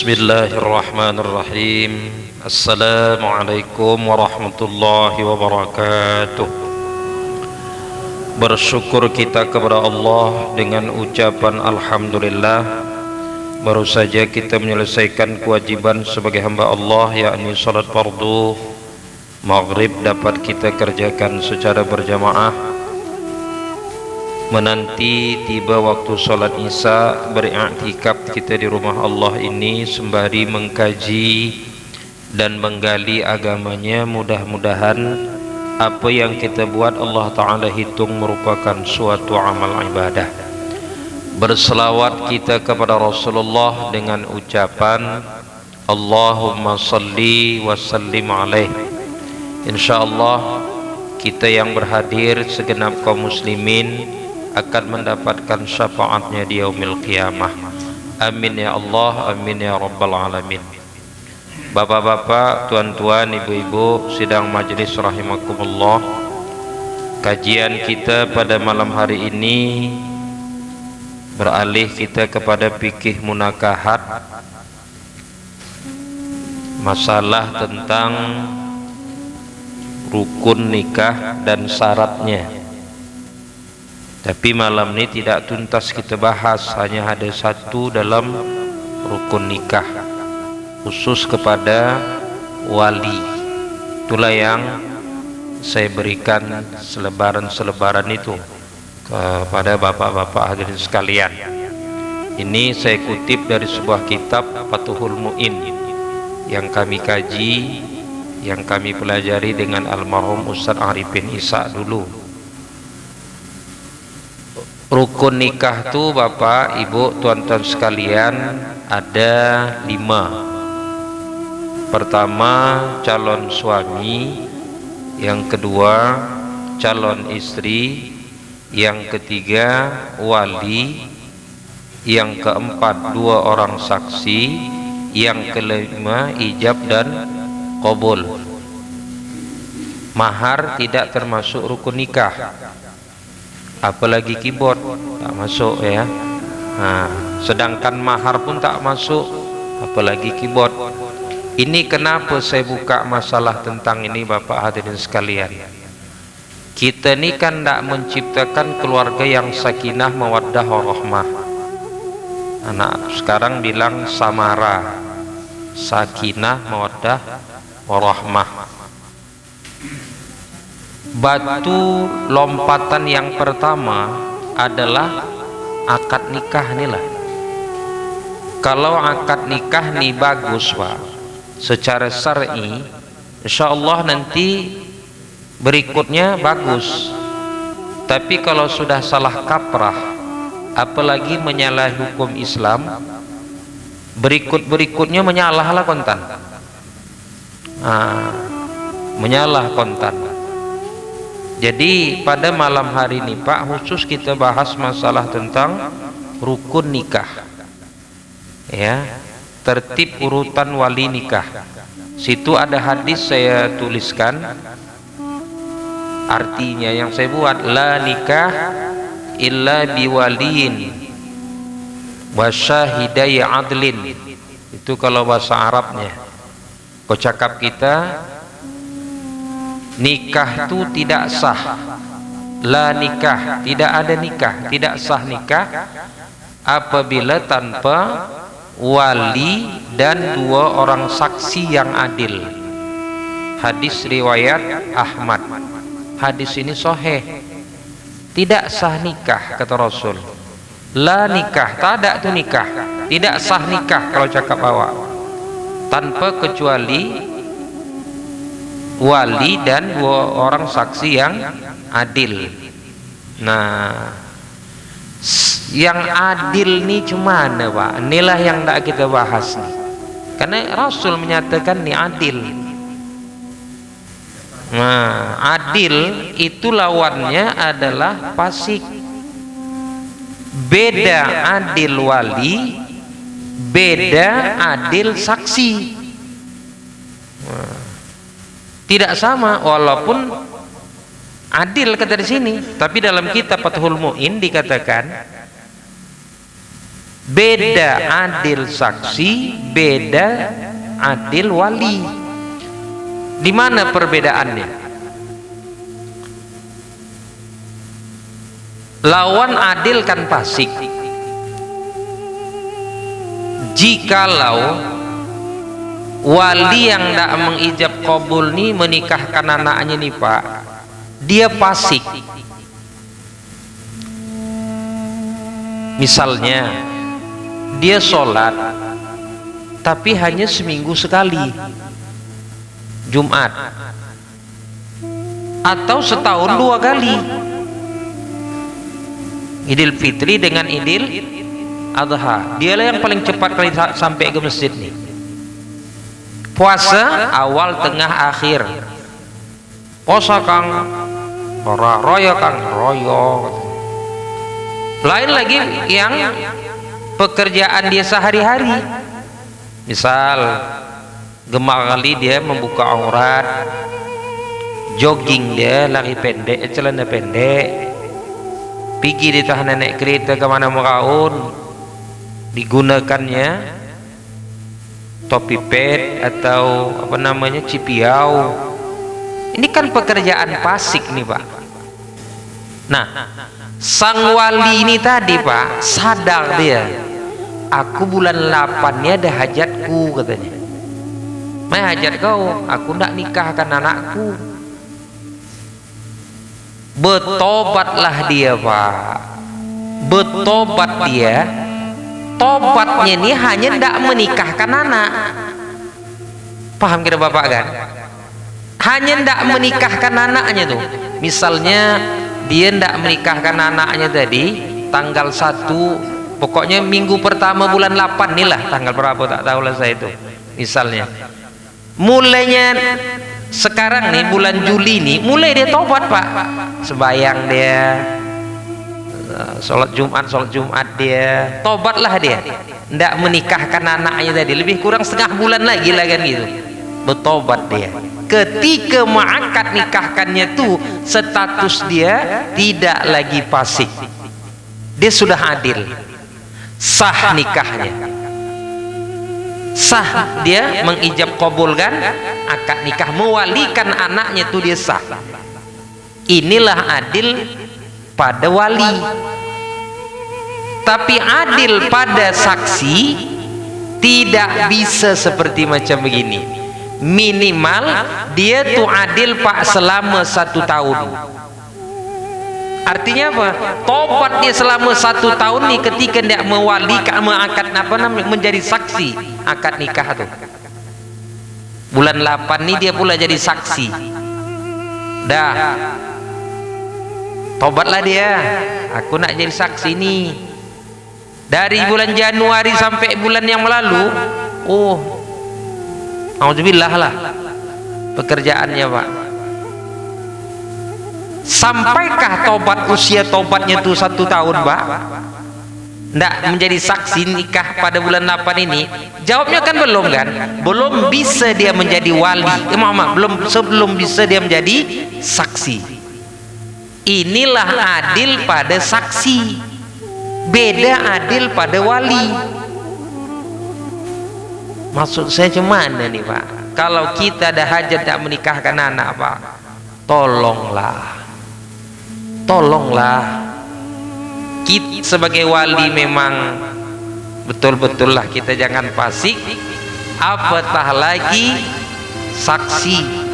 Bismillahirrahmanirrahim. Assalamualaikum warahmatullahi wabarakatuh. Bersyukur kita kepada Allah dengan ucapan Alhamdulillah. Baru saja kita menyelesaikan kewajiban sebagai hamba Allah, yakni salat fardu maghrib dapat kita kerjakan secara berjamaah. Menanti tiba waktu sholat isya, beriktikaf kita di rumah Allah ini sembari mengkaji dan menggali agamanya. Mudah-mudahan apa yang kita buat Allah Ta'ala hitung merupakan suatu amal ibadah. Berselawat kita kepada Rasulullah dengan ucapan Allahumma salli wa sallim alaih. InsyaAllah kita yang berhadir segenap kaum muslimin akan mendapatkan syafaatnya di yaumil qiyamah. Amin ya Allah, amin ya rabbal alamin. Bapak-bapak, tuan-tuan, ibu-ibu, sidang majelis rahimakumullah. Kajian kita pada malam hari ini beralih kita kepada fikih munakahat, masalah tentang rukun nikah dan syaratnya. Tapi malam ini tidak tuntas kita bahas, hanya ada satu dalam rukun nikah khusus kepada wali. Itulah yang saya berikan selebaran itu kepada bapak-bapak hadirin sekalian. Ini saya kutip dari sebuah kitab Fathul Mu'in yang kami kaji, yang kami pelajari dengan almarhum Ustaz Arifin Isa dulu. Rukun nikah tuh bapak, ibu, tuan-tuan sekalian ada 5. Pertama calon suami, yang kedua calon istri, yang ketiga wali, yang keempat 2 orang saksi, yang kelima ijab dan qabul. Mahar tidak termasuk rukun nikah, apalagi keyboard tak masuk ya. Sedangkan mahar pun tak masuk, apalagi keyboard. Ini kenapa saya buka masalah tentang ini bapak hadirin sekalian. Kita ini kan tak menciptakan keluarga yang sakinah mawaddah warahmah. Anak sekarang bilang samara, sakinah mawaddah warahmah. Batu lompatan yang pertama adalah akad nikah inilah. Kalau akad nikah nih bagus pak, secara syar'i, insyaallah nanti berikutnya bagus. Tapi kalau sudah salah kaprah, apalagi menyalahi hukum Islam, berikutnya menyalahlah kontan. Menyalah kontan. Jadi pada malam hari ini Pak, khusus kita bahas masalah tentang rukun nikah ya, tertib urutan wali nikah. Situ ada hadis saya tuliskan, artinya yang saya buat, la nikah illa biwaliin wa syahidai adlin. Itu kalau bahasa Arabnya. Kau cakap kita, nikah itu tidak sah, la nikah, tidak ada nikah, tidak sah nikah apabila tanpa wali dan 2 orang saksi yang adil. Hadis riwayat Ahmad. Hadis ini sahih. Tidak sah nikah kata Rasul. La nikah, tak ada itu nikah, tidak sah nikah kalau cakap awak, tanpa kecuali wali dan 2 orang saksi yang adil. Nah, yang adil nih cuman pak, inilah yang tak kita bahas nih. Karena Rasul menyatakan nih adil. Nah, adil itu lawannya adalah fasik. Beda adil wali, beda adil saksi. Tidak sama, walaupun adil kata di sini, tapi dalam kitab Fathul Mu'in dikatakan Beda adil saksi, beda adil wali. Di mana perbedaannya? Lawan adil kan fasik. Jikalau wali yang tidak mengijab kabul nih menikahkan anaknya nih Pak, dia fasik. Misalnya dia sholat tapi hanya seminggu sekali, Jumat, atau setahun 2 kali, Idul Fitri dengan Idul Adha. Dialah yang paling cepat kali sampai ke masjid nih. Puasa awal tengah akhir, puasa kang royo kang royo. Lain lagi yang pekerjaan dia sehari-hari, misal gemar kali dia membuka aurat, jogging dia lari pendek, celana pendek, pergi di tahan naik kereta kemana meraun, digunakannya topi pet atau apa namanya cipiau. Ini kan pekerjaan fasik nih Pak. Nah, sang wali ini tadi Pak sadar dia, aku bulan 8 ini ada hajatku katanya. Mai hajat kau, aku nak nikahkan anakku. Bertobatlah dia Pak, bertobat dia. Tobatnya ini hanya tidak menikahkan anak. Paham kira Bapak kan? Hanya tidak menikahkan anaknya tuh. Misalnya dia tidak menikahkan anaknya tadi tanggal 1, pokoknya minggu pertama bulan 8 nih lah, tanggal berapa tak tahu lah saya itu. Misalnya mulainya sekarang nih bulan Juli nih, mulai dia tobat Pak. Sembayang dia, sholat Jumat dia, tobatlah dia, tidak menikahkan anaknya tadi, lebih kurang setengah bulan lagi lah kan gitu, bertobat dia. Ketika mengangkat nikahkannya tuh status dia tidak lagi fasik, dia sudah adil, sah nikahnya, sah dia mengijab kabulkan akad nikah, mewalikan anaknya tuh dia sah. Inilah adil pada wali. Tapi adil pada saksi tidak bisa seperti macam begini. Minimal dia tuh adil Pak selama 1 tahun. Artinya apa? Tobat dia selama 1 tahun nih ketika dia mewalikan, mengangkat apa namanya, menjadi saksi akad nikah tuh. Bulan 8 nih dia pula jadi saksi. Dah, tobatlah dia, aku nak jadi saksi nih. Dari bulan Januari sampai bulan yang lalu, oh, alhamdulillah lah pekerjaannya Pak. Sampaikah tobat usia tobatnya tuh 1 tahun Pak? Nggak menjadi saksi nikah pada bulan 8 ini? Jawabnya kan belum kan? Belum bisa dia menjadi wali. Sebelum bisa dia menjadi saksi. Inilah adil pada saksi, beda adil pada wali. Maksud saya cuman nih Pak, kalau kita ada hajat tak menikahkan anak Pak, tolonglah kita sebagai wali memang betul-betul lah kita jangan fasik, apatah lagi saksi.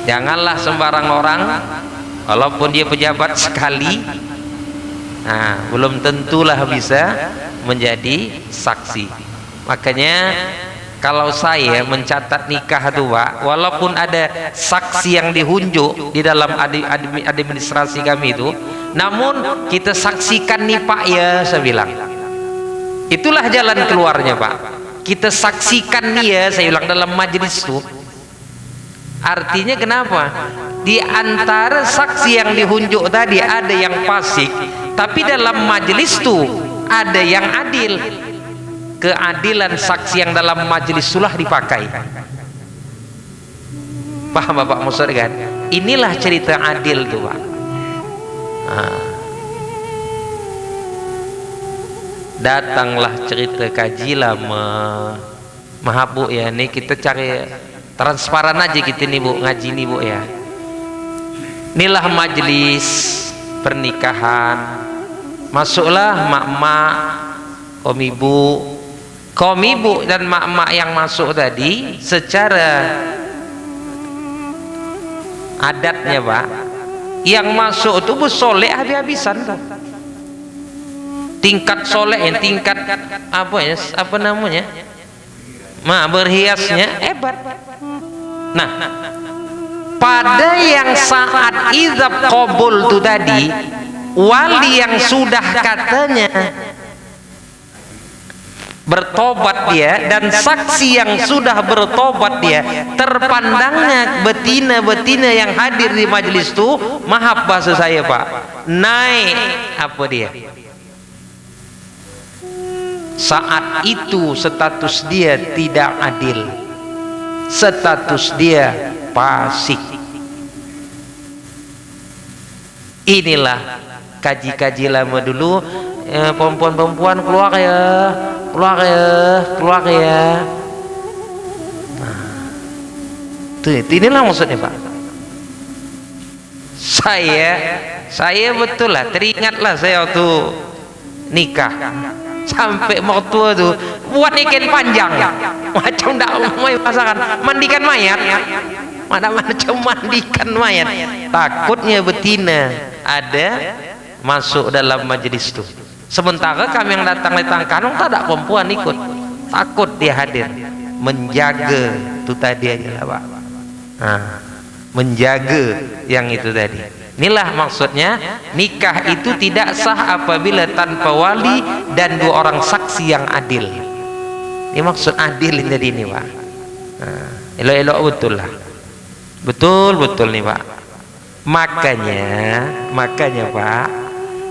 Janganlah sembarang orang, walaupun dia pejabat sekali, nah, belum tentulah bisa menjadi saksi. Makanya kalau saya mencatat nikah tuh Pak, walaupun ada saksi yang dihunjuk di dalam administrasi kami itu, namun kita saksikan nih Pak ya, saya bilang itulah jalan keluarnya Pak. Kita saksikan nih ya, saya bilang, dalam majelis tuh. Artinya kenapa? Di antara saksi yang dihunjuk tadi ada yang fasik, tapi dalam majelis tuh ada yang adil. Keadilan saksi yang dalam majelis sulah dipakai. Paham Bapak maksud kan? Inilah cerita adil tuh Pak. datanglah cerita kaji lama. Maaf Bu ya, nih kita cari transparan aja kita nih Bu, ngaji nih Bu ya. Inilah majelis pernikahan. Masuklah mak-mak, kaum ibu dan mak-mak yang masuk tadi secara adatnya Pak, yang masuk itu bersolek habis-habisan tuh. Tingkat solek, tingkat apa namanya? Berhiasnya hebat. Nah, pada yang saat izab qabul itu tadi, wali yang sudah katanya bertobat dia dan saksi yang sudah bertobat dia, terpandangnya betina-betina yang hadir di majelis itu, maaf bahasa saya Pak, naik apa dia? Saat itu status dia tidak adil, status dia fasik. Inilah kaji-kaji lama dulu, perempuan-perempuan keluar ya. Nah, inilah maksudnya Pak. Saya betul lah, teringatlah saya waktu nikah sampai mertua tuh buat ikan panjang macam ndak mau masakan mandikan mayat, macam mandikan mayat, takutnya betina ada masuk dalam majelis itu. Sementara kami yang datang kanong tak ada perempuan ikut, takut dia hadir, menjaga itu tadi aja lah Pak. Menjaga yang itu tadi. Inilah maksudnya nikah itu tidak sah apabila tanpa wali dan dua orang saksi yang adil. Ini maksud adil ini tadi ini Pak. Elok-elok betul lah, betul nih Pak. Makanya Pak,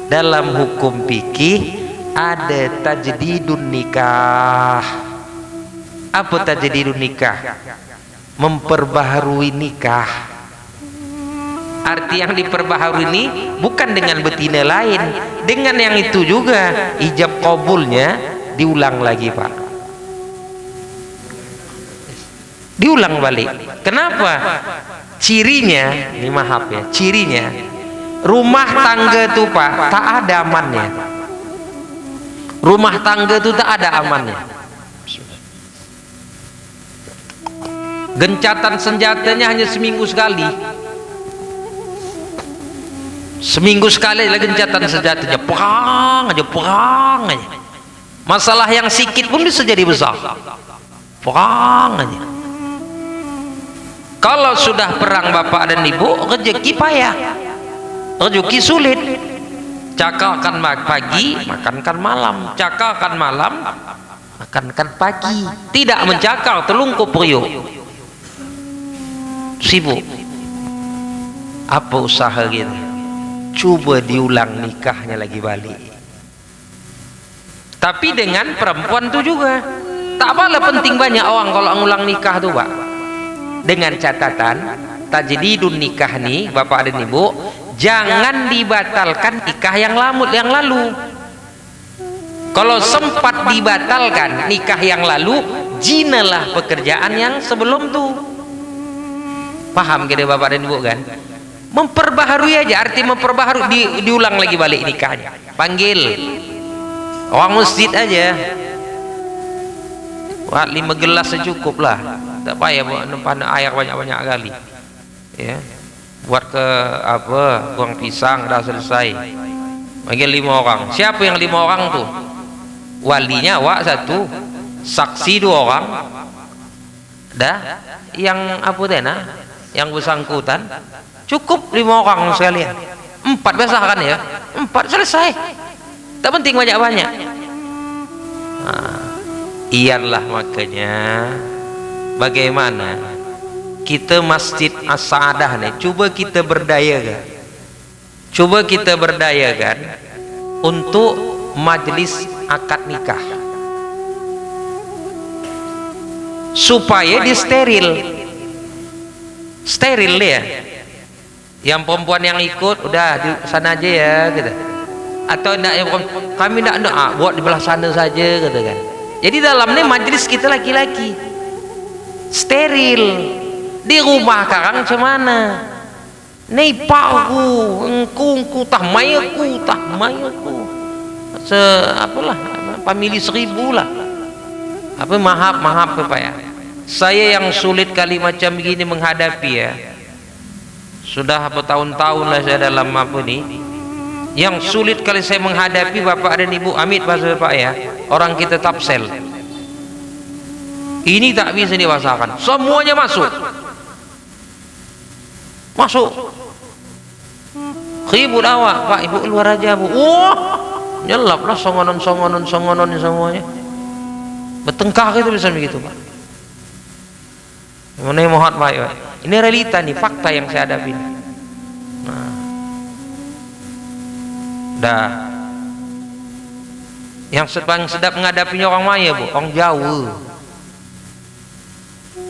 dalam hukum fikih ada tajdidun nikah. Apa tajdidun nikah? Memperbaharui nikah. Arti yang diperbaharui ini bukan dengan betina lain, dengan yang itu juga ijab qabulnya diulang lagi Pak, diulang balik. Kenapa? Cirinya, ini maaf ya, cirinya rumah tangga tuh Pak tak ada amannya. Rumah tangga tuh tak ada amannya. Gencatan senjatanya hanya seminggu sekali. Seminggu sekali lagi gencatan senjatanya, perang aja. Masalah yang sikit pun bisa jadi besar. Perang aja. Kalau sudah perang Bapak dan Ibu, rezeki payah, rezeki sulit. Cakalkan pagi, makankan malam. Cakalkan malam, makankan pagi. Tidak mencakal, telungkup periuk, sibuk. Apa usaha gitu? Coba diulang nikahnya lagi balik. Tapi dengan perempuan itu juga tak apalah, penting banyak orang kalau ngulang nikah tuh Pak, dengan catatan tajdidun nikah nih Bapak dan Ibu, jangan dibatalkan nikah yang lalu. Kalau sempat dibatalkan nikah yang lalu, jinalah pekerjaan yang sebelum tuh. Paham gitu Bapak dan Ibu kan? Memperbaharui aja, arti memperbaharui, diulang lagi balik nikahnya. Panggil orang masjid aja, buat 5 gelas secukup lah, tak payah buat air banyak-banyak kali ya. Buat ke apa, buang pisang, dah selesai. Panggil 5 orang. Siapa yang 5 orang tuh? Walinya awak 1, saksi 2 orang, dah yang apa dena, yang bersangkutan cukup 5 orang sekalian. 4 biasa kan ya, 4 selesai, tak penting banyak-banyak. Iyalah makanya bagaimana kita Masjid As-Saadah nih, coba kita berdayakan untuk majelis akad nikah supaya dia steril dia. Yang perempuan yang ikut udah di sana aja ya gitu. Atau nak yang kami nak buat di belah sana saja katakan. Jadi dalam ni majlis kita laki-laki steril. Di rumah karang macam mana? Ni pakku, engku tah mayaku. Apalah, family 1000 lah. Apa mahap ya. Saya yang sulit kali macam begini menghadapi ya. Sudah bertahun-tahun lah saya dalam apa ni. Yang sulit kali saya menghadapi Bapak dan Ibu Amit bahasa Bapak ya. Orang kita tapsel. Ini tak bisa dibahasakan. Semuanya masuk. Ribut awak, Pak Ibu keluar aja Bu. Wah, nyelaplah songonon semuanya. Bertengkar itu bisa begitu Pak. Mana yang mohon Pak ya. Ini realita nih, fakta yang saya hadapi. Nah, dah. Yang sedap menghadapinya orang maya Bu, orang Jawa.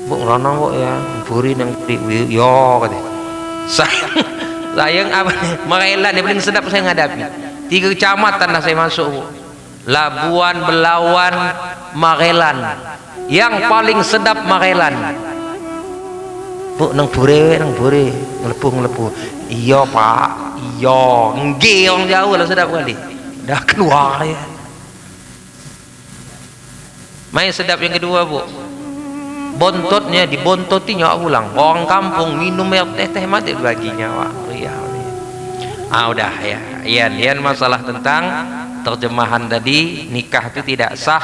Bu rana Bu ya, buri nang yo kata. Sayang apa nih? Magelan yang paling sedap saya menghadapi. 3 kecamatan lah saya masuk Bu. Labuan, Belawan, Magelan. Yang paling sedap Magelan. Bu nang buri ngelepu. Iya Pak, iya. Nggih orang Jawa lah sedap kali. Dah keluar ya. Main sedap yang kedua Bu. Bontotnya dibontoti nyawa pulang. Orang kampung minum air teh mati baginya wah. Iya. Udah ya. Ian masalah tentang terjemahan tadi, nikah itu tidak sah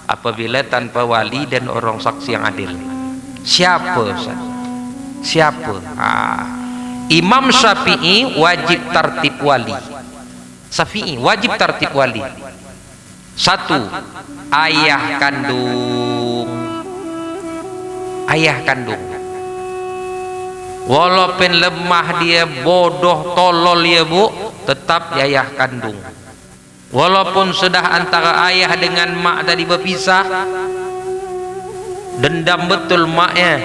apabila tanpa wali dan orang saksi yang adil. Siapa? Imam Syafi'i wajib tertib wali. Syafi'i wajib tertib wali. 1. Ayah kandung. Walaupun lemah dia, bodoh, tolol ya Bu, tetap ayah kandung. Walaupun sudah antara ayah dengan mak tadi berpisah, dendam betul maknya.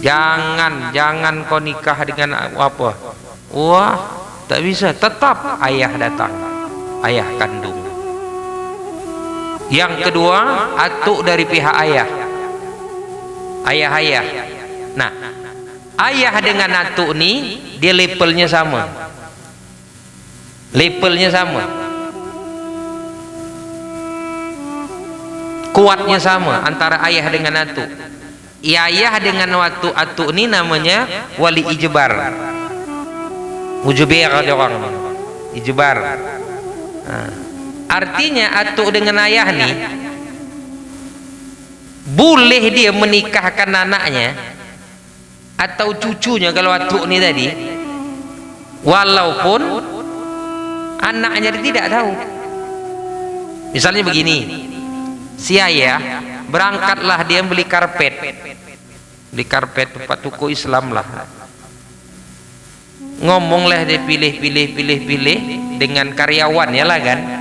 Jangan kau nikah dengan apa? Wah, tak bisa. Tetap ayah datang, ayah kandung. Yang kedua, atuk dari pihak ayah. Ayah. Nah, ayah dengan atuk ni dia levelnya sama. Kuatnya sama antara ayah dengan atuk. Ayah dengan atuk ni namanya wali ijbar. Mujubir ada orang. Ijbar. Artinya atuk dengan ayah ni boleh dia menikahkan anaknya atau cucunya kalau atuk ni tadi, walaupun anaknya dia tidak tahu. Misalnya begini, si ayah berangkatlah dia beli karpet tempat toko Islam lah, ngomonglah dia pilih dengan karyawannya lah kan.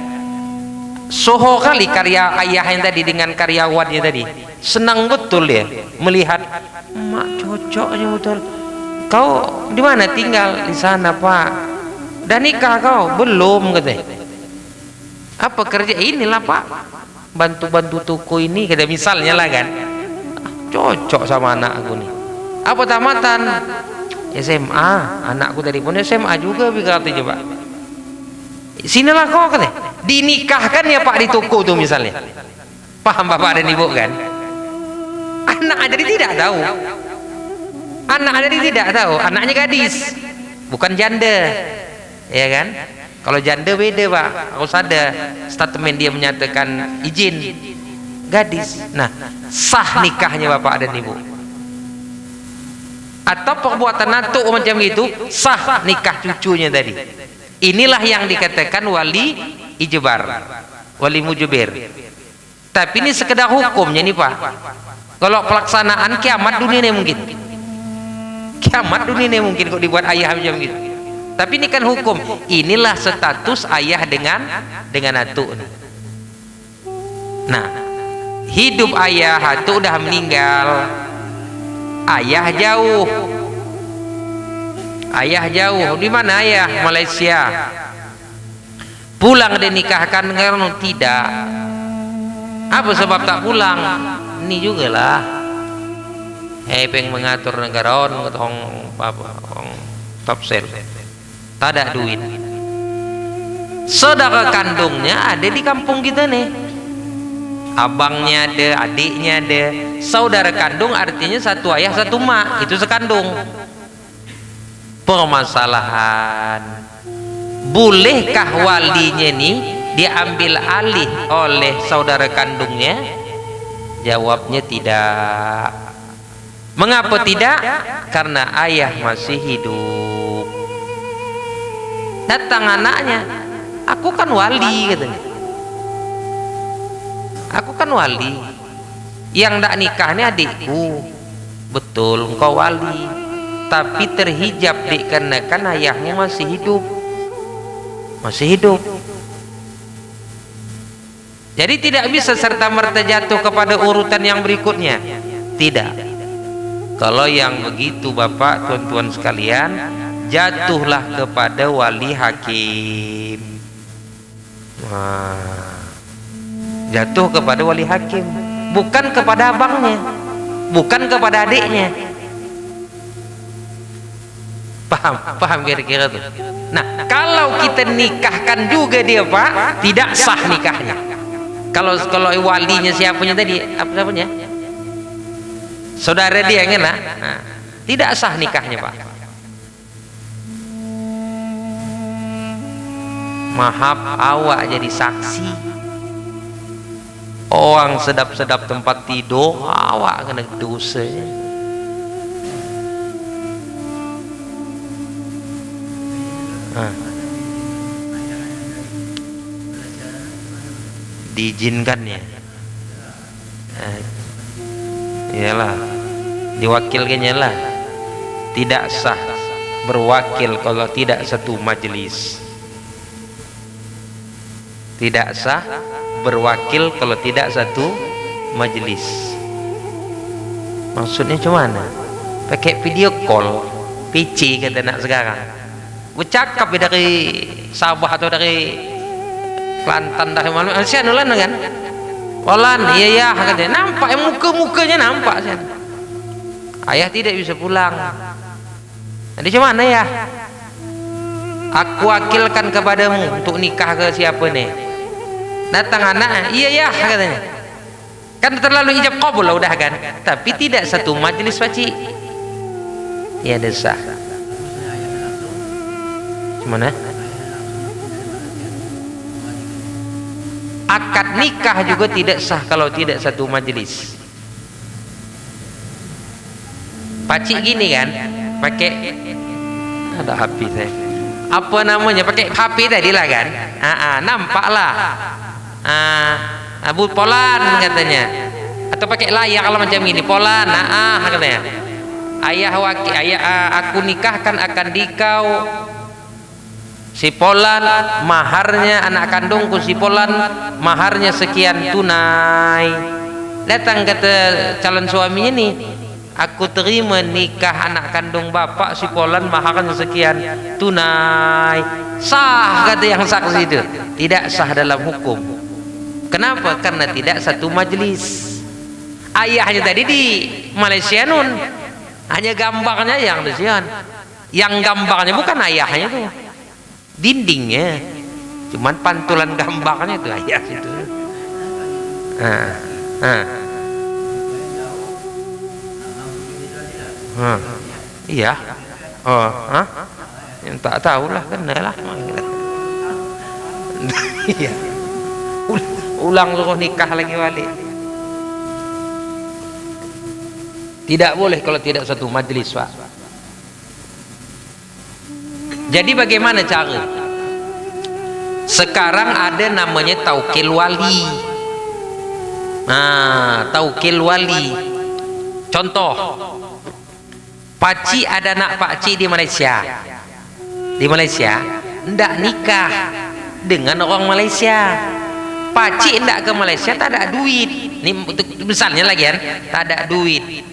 Soho kali karya ayah yang tadi dengan karyawannya tadi, senang betul ya melihat mak cocoknya betul. Kau di mana tinggal? Di sana Pak. Dan nikah kau? Belum katanya. Apa kerja? Inilah Pak, bantu toko ini kata misalnya lah kan. Cocok sama anak aku nih. Apa tamatan? SMA. Anakku tadi pun SMA juga katanya Pak. Sinilah kau katanya. Dinikahkan ya Pak di toko tuh misalnya. Paham Bapak dan Ibu kan? Anak jadi tidak tahu. Anaknya gadis, bukan janda. Ya kan? Kalau janda beda Pak. Harus ada statement dia menyatakan izin. Gadis. Nah, sah nikahnya Bapak dan Ibu. Atau perbuatan atuk macam itu, sah nikah cucunya tadi. Inilah yang dikatakan wali ijbar, wali mujibir. Tapi ini sekedar hukumnya nih Pak. Kalau pelaksanaan kiamat dunia ini mungkin. Kok dibuat ayah macam gitu. Tapi ini kan hukum. Inilah status ayah dengan atuk. Nah, hidup ayah atuk udah meninggal. Ayah jauh. Di mana ayah? Malaysia. Pulang dinikahkan karena tidak. Apa sebab tak pulang? Ini juga lah. Peng mengatur negara on top sel. Tak ada duit. Saudara kandungnya ada di kampung kita nih. Abangnya ada, adiknya ada. Saudara kandung artinya satu ayah satu mak, itu sekandung. Permasalahan, bolehkah walinya nih diambil alih oleh saudara kandungnya? Jawabnya tidak. Mengapa tidak? Karena ayah masih hidup. Datang anaknya, aku kan wali katanya. Aku kan wali. Yang tak nikah ini adikku. Betul, engkau wali. Tapi terhijab dikarenakan ayahmu masih hidup. Masih hidup. Jadi tidak bisa serta-merta jatuh kepada urutan yang berikutnya. Tidak. Kalau yang begitu Bapak, tuan-tuan sekalian, jatuhlah kepada wali hakim. Jatuh kepada wali hakim, bukan kepada abangnya, bukan kepada adiknya. Paham kira-kira tuh. Nah, kalau kita nikahkan juga dia Pak, tidak sah nikahnya. Kalau walinya siapanya tadi, apa namanya? Saudara dia kan lah. Nah, tidak sah nikahnya Pak. Maaf, awak jadi saksi. Orang sedap-sedap tempat tidur, awak kena dosa. Diizinkan ya. Iyalah, diwakilkannya lah. Tidak sah berwakil kalau tidak satu majelis. Tidak sah berwakil kalau tidak satu majelis. Maksudnya cuman pakai video call, PC kata nak sekarang. Bercakap dari Sabah atau dari Kelantan, dari mana? Sian ulan kan? Olan, iya katanya. Nampak muka-mukanya nampak sian. Ayah tidak bisa pulang. Jadi cuman ya? Aku wakilkan kepadamu untuk nikah ke siapa nih? Datang anak, iya katanya. Kan terlalu ijab qabul lah udah kan. Tapi tidak satu majelis pakcik. Ya desah. Gimana? Akad nikah juga tidak sah kalau tidak satu majelis. Pakcik gini kan, pakai ada HP saya. Apa namanya? Pakai HP tadi lah kan? Nampaklah. Abu Polan katanya, atau pakai layar kalau macam ini Polan, katanya, ayah aku nikahkan akan dikau si Polan, maharnya anak kandungku si Polan, maharnya sekian tunai. Datang kata calon suaminya nih, aku terima nikah anak kandung bapak si Polan, maharnya sekian tunai. Sah kata yang saksi itu. Tidak sah dalam hukum. Kenapa? Karena tidak satu majelis. Ayahnya tadi di Malaysia nun, hanya gambarnya yang di sini. Yang gambarnya bukan ayahnya tuh, dindingnya. Cuman pantulan gambarnya tuh ayah itu. Iya. Yang tak tahu lah kan lah. Iya. Ulang suruh nikah lagi balik. Tidak boleh kalau tidak satu majelis Pak. Jadi bagaimana cara? Sekarang ada namanya taukil wali. Taukil wali. Contoh, pakcik ada anak pakcik di Malaysia. Di Malaysia ndak nikah dengan orang Malaysia. Pakcik ndak ke Malaysia, tak ada duit. Ini misalnya lagi kan, tak ada duit.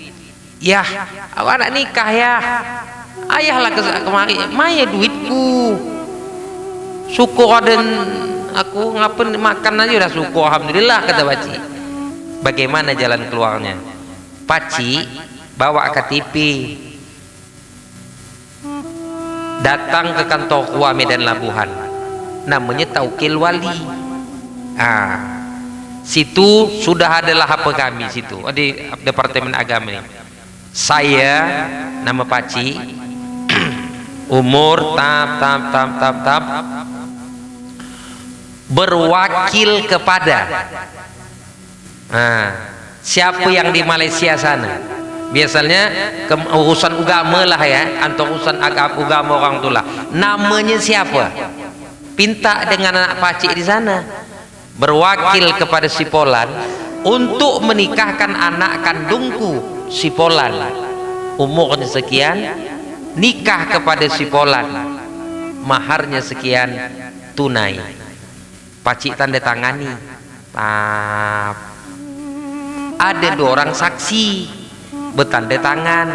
Ya, awak nak nikah ya. Ayahlah kemari, maya duitku. Syukur ada aku ngapain makan aja udah syukur alhamdulillah, kata pakcik. Bagaimana jalan keluarnya? Pakcik bawa KTP, datang ke kantor KUA Medan Labuhan, namanya Taukil Wali. Situ sudah adalah apa kami situ di Departemen Agama ini. Saya nama pakcik, umur tap berwakil kepada siapa yang di Malaysia sana. Biasanya urusan agama lah ya, atau urusan agama orang itulah. Namanya siapa? Pinta dengan anak pakcik di sana, berwakil kepada si Polan untuk menikahkan anak kandungku si Polan, umurnya sekian, nikah kepada si Polan, maharnya sekian tunai. Pakcik tanda tangani. Ada 2 orang saksi bertanda tangan,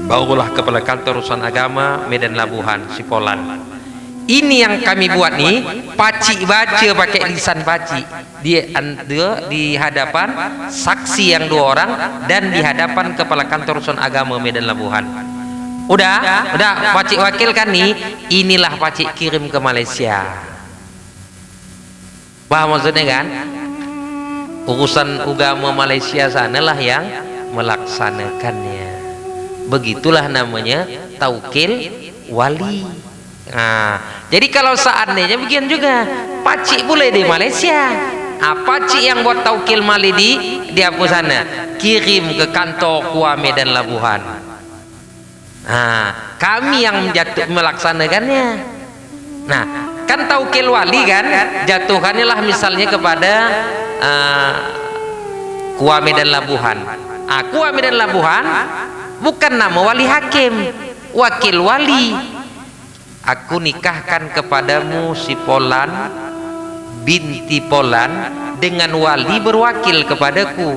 barulah kepala kantor urusan agama Medan Labuhan si Polan. Ini yang kami buat nih, pakcik baca pakai lisan pakcik di hadapan saksi yang 2 orang dan di hadapan kepala kantor urusan agama Medan Labuhan. Udah pakcik wakilkan nih, inilah pakcik kirim ke Malaysia. Paham maksudnya kan? Urusan agama Malaysia sanalah yang melaksanakannya. Begitulah namanya Taukil Wali. Jadi kalau seandainya begini juga, pakcik boleh di Malaysia, pakcik yang buat Taukil Wali di apa sana, kirim ke kantor KUA Medan Labuhan. Kami yang melaksanakannya. Nah, kan Taukil Wali kan jatuhkannya lah misalnya kepada KUA Medan Labuhan. KUA Medan Labuhan bukan nama wali hakim, wakil wali. Aku nikahkan kepadamu si Polan binti Polan dengan wali berwakil kepadaku.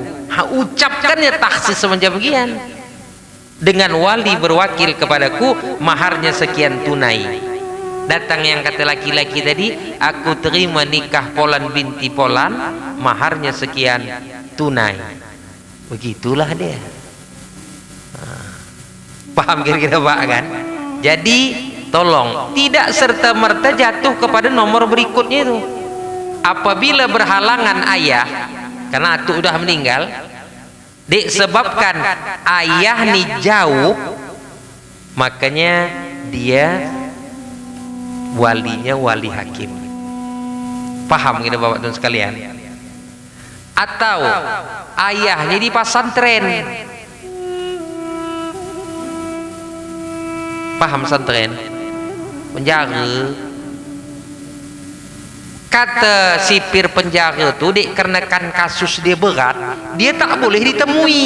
Ucapkannya taksis semacam begini, dengan wali berwakil kepadaku, maharnya sekian tunai. Datang yang kata laki-laki tadi, aku terima nikah Polan binti Polan, maharnya sekian tunai. Begitulah dia. Paham kira-kira Pak kan? Jadi tolong tidak serta-merta jatuh kepada nomor berikutnya itu. Apabila berhalangan ayah, karena itu sudah meninggal, disebabkan ayah nih jauh, makanya dia walinya wali hakim. Paham kita Bapak dan sekalian? Atau ayahnya di pesantren. Paham pesantren? Penjara. Kata sipir penjara itu, dikarenakan kasus dia berat, dia tak boleh ditemui.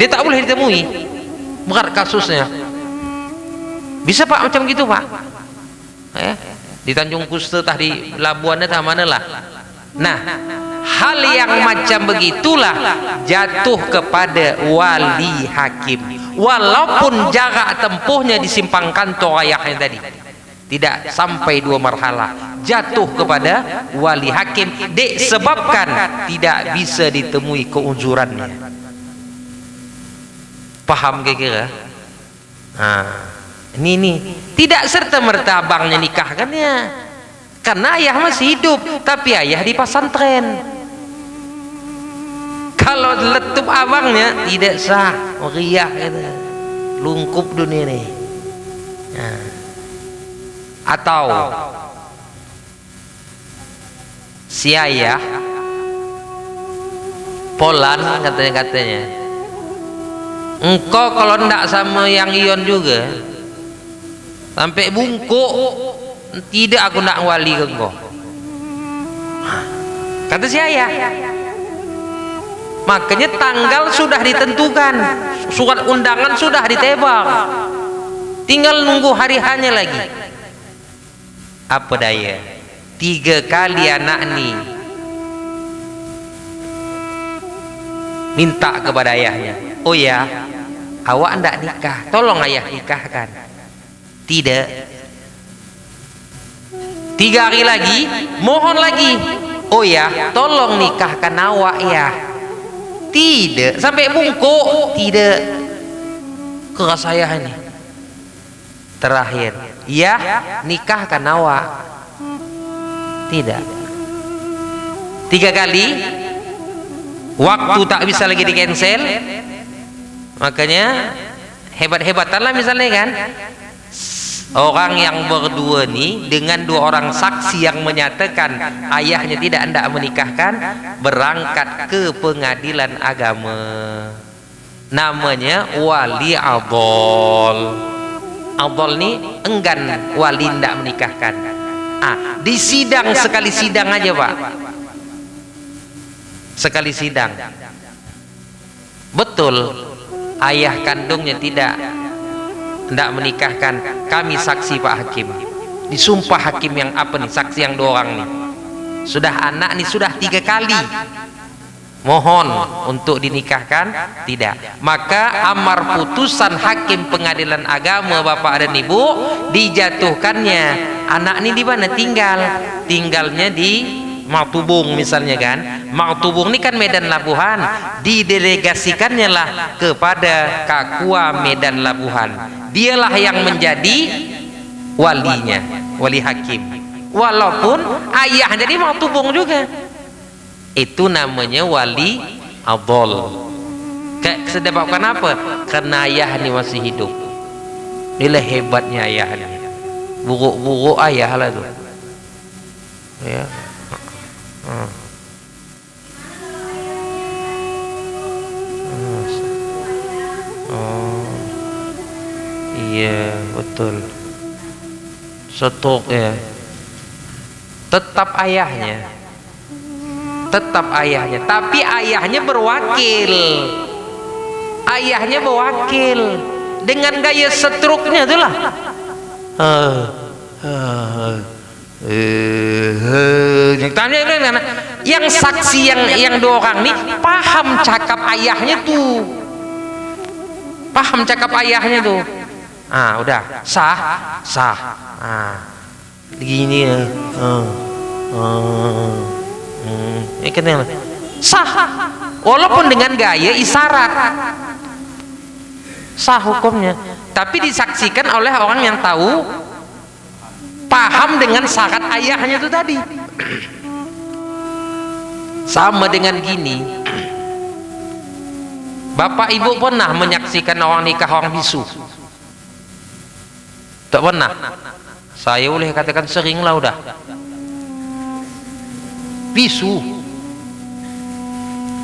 Dia tak boleh ditemui. Berat kasusnya. Bisa Pak macam gitu Pak? Di Tanjung Kuste tah, di Labuan tah mana lah. Nah, hal yang macam begitulah jatuh kepada wali hakim, walaupun jarak tempuhnya di simpang kantor ayahnya tadi tidak sampai 2 marhala, jatuh kepada wali hakim disebabkan tidak bisa ditemui keuzurannya. Paham kira-kira? Ini tidak serta-merta abangnya nikahkannya, karena ayah masih hidup, tapi ayah di pesantren. Kalau letup abangnya tidak sah, riah gitu, lungkup dunia ini. Atau si ayah Polan katanya, engkau kalau ndak sama yang Ion juga sampai bungkuk, tidak aku nak wali ke engkau, kata si ayah. Makanya tanggal sudah ditentukan, surat undangan sudah ditebak, tinggal nunggu hari hanya lagi. Apa daya, 3 kali anak nih minta kepada ayahnya, oh ya, awak ndak nikah, tolong ayah nikahkan. Tidak, 3 hari lagi mohon lagi, oh ya tolong nikahkan awak ya. Tidak, sampai bungkuk tidak. Keras saya ini. Terakhir, ya nikahkan awak. Tidak. 3 kali, waktu tak bisa lagi di cancel. Makanya hebat-hebatan lah misalnya kan, orang yang berdua nih dengan 2 orang saksi yang menyatakan ayahnya tidak hendak menikahkan, berangkat ke pengadilan agama, namanya wali adol. Adol nih enggan wali hendak menikahkan. Di sidang, sekali sidang aja Pak, sekali sidang betul ayah kandungnya tidak hendak menikahkan, kami saksi Pak Hakim, disumpah hakim yang apa nih, saksi yang 2 orang nih, sudah anak nih sudah 3 kali mohon untuk dinikahkan, tidak, maka amar putusan hakim pengadilan agama Bapak dan Ibu, dijatuhkannya anak ini di mana tinggalnya di Matubung misalnya kan. Matubung ini kan Medan Labuhan, didelegasikannya lah kepada Kakua Medan Labuhan, dialah yang menjadi walinya, wali hakim, walaupun ayah jadi Matubung juga. Itu namanya wali adol. Sebabkan apa? Karena ayah ini masih hidup. Inilah hebatnya ayah ini. Buruk-buruk ayah lah tuh ya. Iya betul, stok ya. Tetap ayahnya, tapi ayahnya berwakil, dengan gaya setruknya itulah. Yang tanya kan, yang saksi yang 2 orang nih paham cakap ayahnya tuh, udah sah begini ya, ini kan sah, walaupun dengan gaya isyarat sah hukumnya, tapi disaksikan oleh orang yang tahu, paham dengan syarat ayahnya itu tadi. Sama dengan gini, Bapak Ibu pernah menyaksikan orang nikah orang bisu? Tak pernah? Saya boleh katakan sering lah udah. Bisu,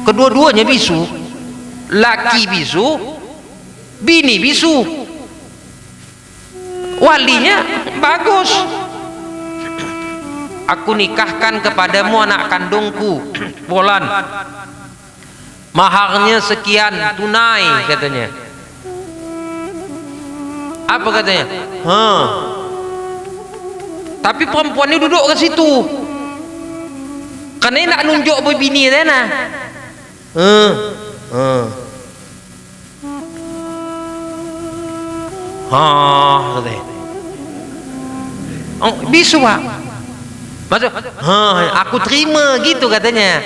kedua-duanya bisu, laki bisu, bini bisu, walinya bagus. Aku nikahkan kepadamu anak kandungku Bolan, maharnya sekian tunai katanya. Apa katanya? Tapi perempuan ini duduk ke situ karena nak nunjuk bini dia nah. Katanya. Bisu Pak. Maksud, aku terima gitu katanya.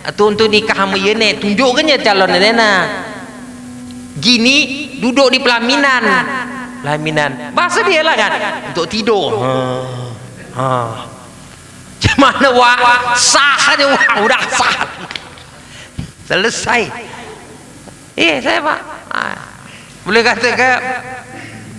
Atau untuk nikah sama yene, tunjukkannya calon nena. Gini duduk di pelaminan. Bahasa dia lah kan untuk tidur. Mana sah aja udah sah. Selesai. Saya Pak. Boleh katakan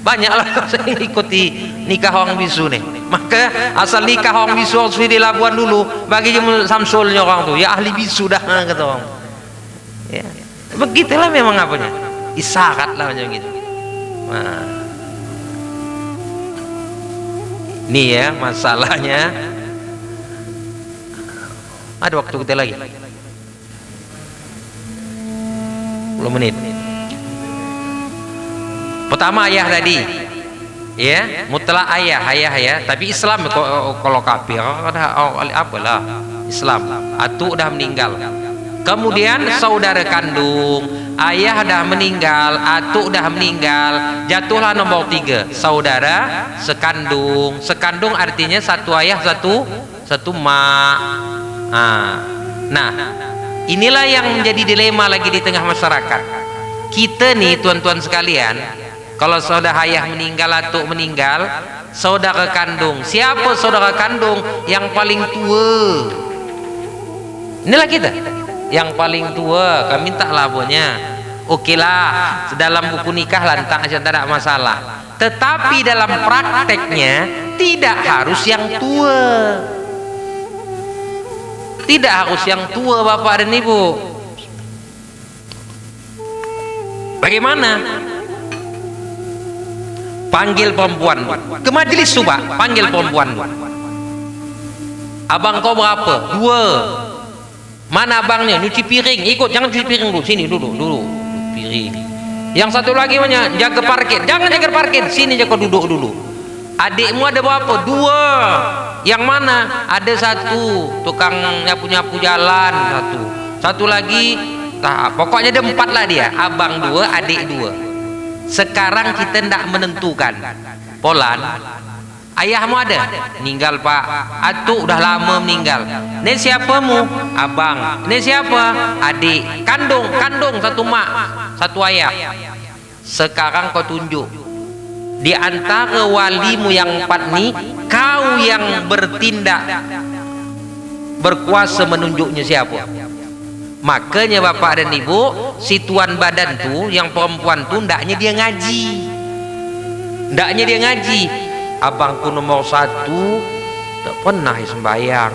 banyaklah saya ikuti nikah orang bisu nih. Maka asal nikah orang bisu harus di Labuan dulu, bagi Samsulnya orang tuh ya ahli bisu dah kata orang ya. Begitulah memang apanya, isyarat lah macam gitu. Nih ya masalahnya. Ada waktu kita lagi 10 menit. Pertama ayah tadi ya, mutlak ayah ya, tapi Islam kalau kafir apalah Islam, atu udah meninggal. Kemudian saudara kandung, ayah dah meninggal, atuk dah meninggal, jatuhlah nomor 3, saudara sekandung. Sekandung artinya satu ayah satu mak. Nah, inilah yang menjadi dilema lagi di tengah masyarakat kita nih, tuan-tuan sekalian. Kalau saudara ayah meninggal, atuk meninggal, saudara kandung, siapa saudara kandung yang paling tua? Inilah kita yang paling tua. Kami minta labonya, okelah dalam buku nikah lantak aja, tak ada masalah. Tetapi dalam prakteknya tidak harus yang tua. Tidak harus yang tua, bapak dan ibu. Bagaimana? Panggil perempuan ke majelis tu, pak. Panggil perempuan. Abang kau berapa? 2. Mana abangnya? Nyuci piring. Ikut, jangan cuci piring dulu. Sini dulu piring. Yang satu lagi mana? Jaga parkir. Jangan jaga parkir. Sini jaga duduk dulu. Adikmu ada berapa? 2. Yang mana? Ada 1 tukang nyapu-nyapu jalan, 1. Satu lagi, pokoknya ada 4 lah dia. Abang 2, adik 2. Sekarang kita tidak menentukan. Polan, ayahmu ada? Meninggal, pak. Atuk udah lama meninggal. Ini siapamu? Abang. Ini siapa? Adik. Kandung 1 mak, 1 ayah. Sekarang kau tunjuk di antara walimu yang 4 nih, kau yang bertindak berkuasa menunjuknya siapa. Makanya bapak dan ibu, si tuan badan tu yang perempuan tu ndaknya dia ngaji. Ndaknya dia ngaji. Abangku nomor 1 tak pernah sembahyang.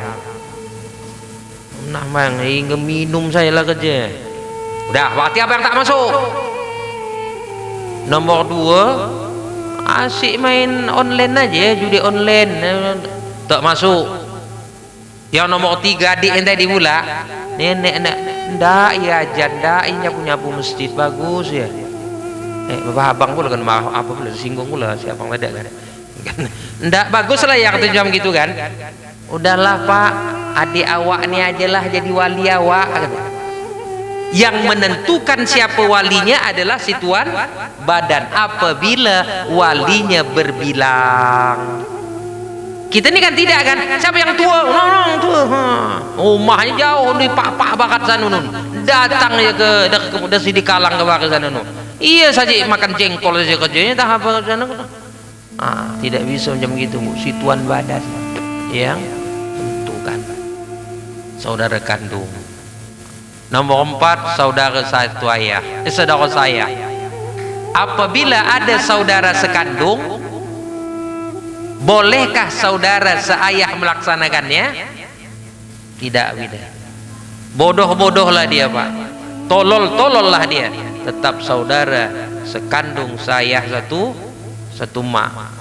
Nah, mang minum saya lah kerja. Udah, berarti abang tak masuk. Nomor 2 asik main online aja, judi online, tak masuk. Yang nomor 3 adik yang tadi pula, nenek ndak ya janda ini nyapu masjid bagus ya. Bapak abang pula kan marah apa pula, singgung pula siapa yang ada kan. Ndak bagus lah yang jam gitu kan. Udahlah pak, adik awak ni ajalah jadi wali awak. Yang menentukan siapa walinya adalah si tuan badan apabila walinya berbilang. Kita ni kan tidak kan, siapa yang tua? Tua. Rumahnya jauh di pak bakat sana nun. Datang ya ke dari sini Kalang ke bakat sana nun. Iya saja makan jengkol saja kerjanya, tak apa sana. Tidak bisa macam gitu, Bu. Si tuan badan yang tentukan. Saudara kandung. Nomor 4, saudara satu ayah. Saudara saya. Apabila ada saudara sekandung, bolehkah saudara seayah melaksanakannya? Tidak, tidak. Bodoh-bodohlah dia, pak. Tolol-tolollah dia. Tetap saudara sekandung saya satu mak.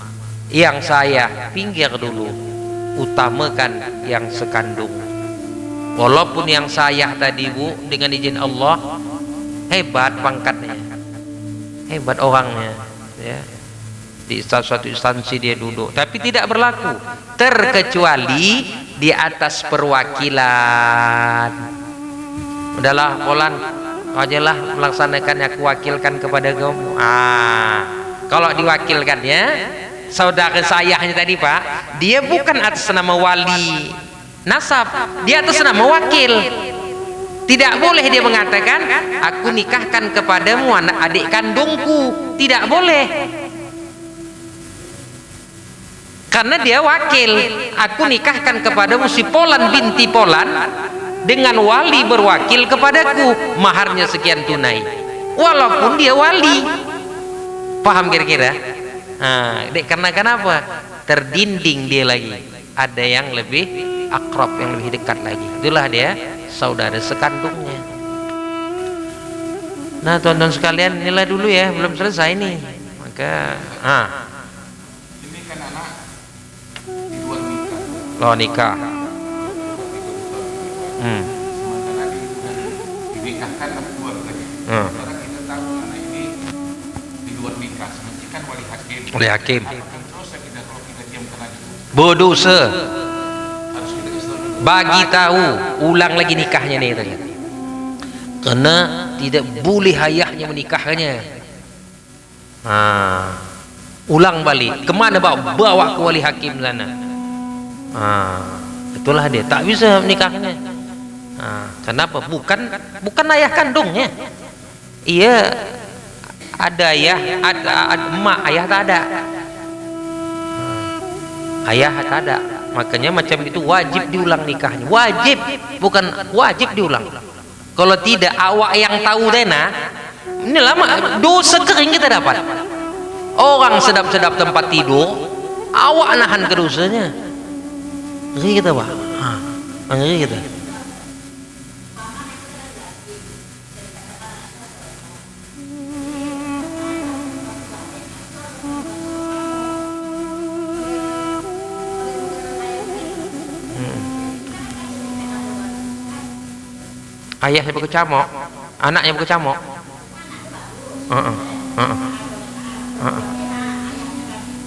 Yang saya pinggir dulu, utamakan yang sekandung. Walaupun yang saya tadi, Bu, dengan izin Allah hebat pangkatnya, hebat orangnya, ya. Di suatu instansi dia duduk, tapi tidak berlaku terkecuali di atas perwakilan. Udahlah, Polan, kau ajalah melaksanakannya, aku wakilkan kepada kamu. Kalau diwakilkannya, saudara sayahnya tadi, Pak, dia bukan atas nama wali nasab, dia atas nama wakil. Tidak boleh dia mengatakan, aku nikahkan kepadamu anak adik kandungku. Tidak boleh. Karena dia wakil. Aku nikahkan kepadamu si Polan binti Polan dengan wali berwakil kepadaku, maharnya sekian tunai. Walaupun dia wali. Paham kira-kira? Karena kenapa? Terdinding dia lagi. Ada yang lebih akrab, yang lebih dekat lagi. Itulah dia saudara sekandungnya. Nah, teman-teman sekalian, inilah dulu ya, belum selesai nih. Maka ini kan anak di luar nikah. Lo nikah. Sementara dinikahkan sama keluarganya. Sekarang kita tahu anak ini di luar nikah, sebenarnya kan wali hakim. Wali hakim. Akan dosa kita kalau kita diamkan lagi. Berdosa. Harus kita kasih tahu. Bagi tahu, ulang lagi nikahnya nih tadi. karena tidak boleh ayahnya menikahkannya. Ulang balik kemana, bawa ke wali hakim sana. Itulah dia tak bisa menikahkannya. Kenapa? Bukan ayah kandungnya. Iya, ada ayah, ada emak, ayah tak ada. Ayah tak ada. Makanya macam itu wajib diulang nikahnya. Wajib, bukan wajib diulang. Kalau tidak, awak yang tahu dena, ini lama dosa kering kita dapat. Orang sedap-sedap tempat tidur, awak nahan ke dosanya. Ngeri kita, Pak. Ngeri kita. Ayahnya berkecamuk, anaknya berkecamuk.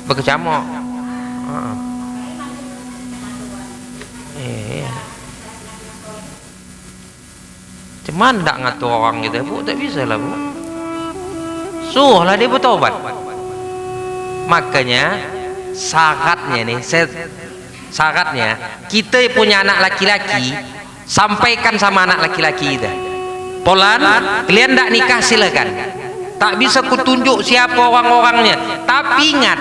Berkecamuk. Cuman tak ngatur orang gitu, Bu, tak bisa lah, Bu. Suruhlah dia bertobat. Makanya syaratnya nih, syaratnya kita punya anak laki-laki, sampaikan sama anak laki-laki kita, Polan, kalian tak nikah silakan. Tak bisa kutunjuk siapa orang-orangnya, tapi ingat,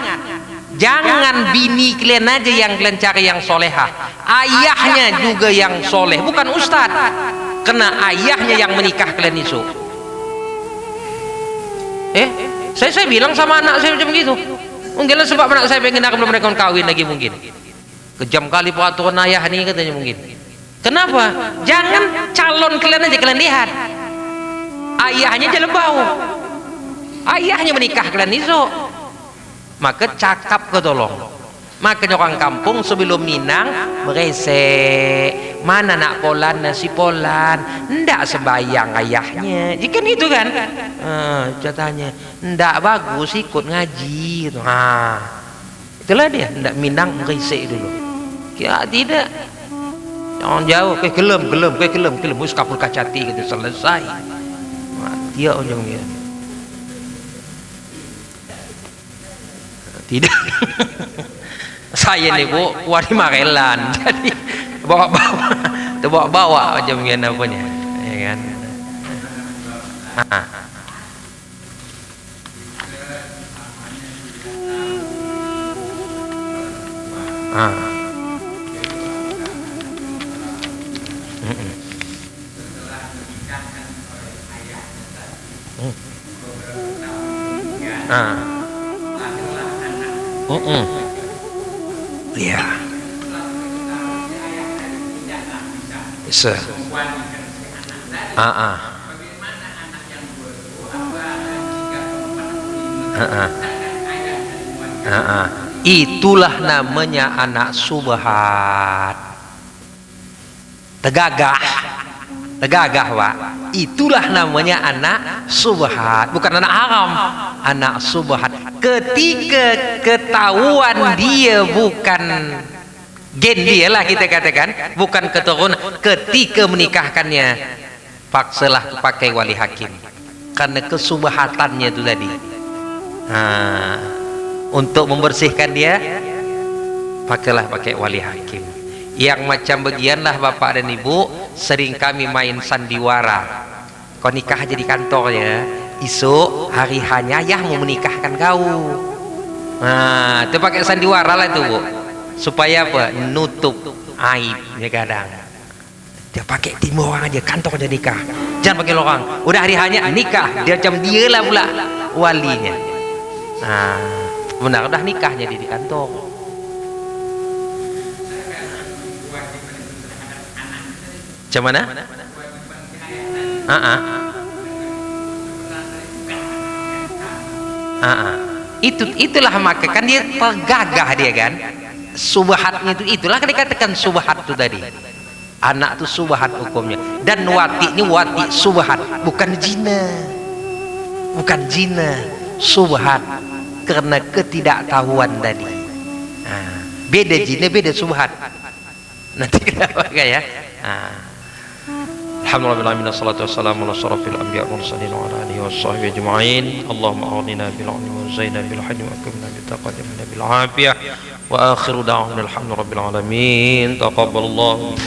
jangan bini kalian aja yang kalian cari yang solehah, ayahnya juga yang soleh, bukan ustad. Kena ayahnya yang menikah kalian isu. Saya bilang sama anak saya macam gitu. Mungkin sebab anak saya pengen belum mereka kawin lagi, mungkin kejam kali peraturan ayah nih katanya mungkin. Kenapa? Jangan calon kalian aja kalian lihat, ayahnya jalan bau, ayahnya menikah kalian iso, maka cakap ke tolong. Makanya orang kampung sebelum minang meresek, mana nak Polan nasi Polan, ndak sembayang ayahnya, jika gitu kan, katanya ndak bagus ikut ngaji gitu. Itulah dia, ndak minang meresek dulu. Ya tidak. Jangan jauh, gelem, mus kapul kacati gitu selesai. Dia ujungnya. Tidak. Saya nih, Bu, wali marelan. Jadi bawa macam gini apanya, ya kan? Ya. Bisa. Itulah namanya anak subhat. Tegagah, Pak. Itulah namanya anak subhat, bukan anak haram, anak subhat. Ketika ketahuan dia bukan gen dia lah kita katakan, bukan keturunan, ketika menikahkannya paksalah pakai wali hakim karena kesubhatannya itu tadi. Untuk membersihkan dia pakai wali hakim. Yang macam bagianlah Bapak dan Ibu, sering kami main sandiwara. Kau nikah aja di kantornya, isu hari hanya ayah mau menikahkan kau. Itu pakai sandiwara lah itu, Bu, supaya apa? Nutup aibnya kadang. Dia pakai timur orang aja, kantornya nikah, jangan pakai lorang. Udah hari hanya nikah, dia macam dia lah pula walinya. Benar, udah nikahnya di kantor. Macam mana? Itulah maka kan dia tergagah dia kan. Subhatnya itulah kan dikatakan subhat itu tadi. Anak itu subhat hukumnya. Dan wati ini wati subhat, bukan zina. Bukan zina, subhat karena ketidaktahuan tadi. Beda zina, beda subhat. Nanti kenapa ya? Alhamdulillah, salatu wassalamu ala asyrafil anbiya wal mursalin wa ala alihi washabbihi ajma'in. Allahumma aghnina bil ilmi wa zaina bil hilmi wa akrimna bit taqwa bil afiyah wa akhiru da'wana alhamdulillahi rabbil alamin. Taqabbalallahu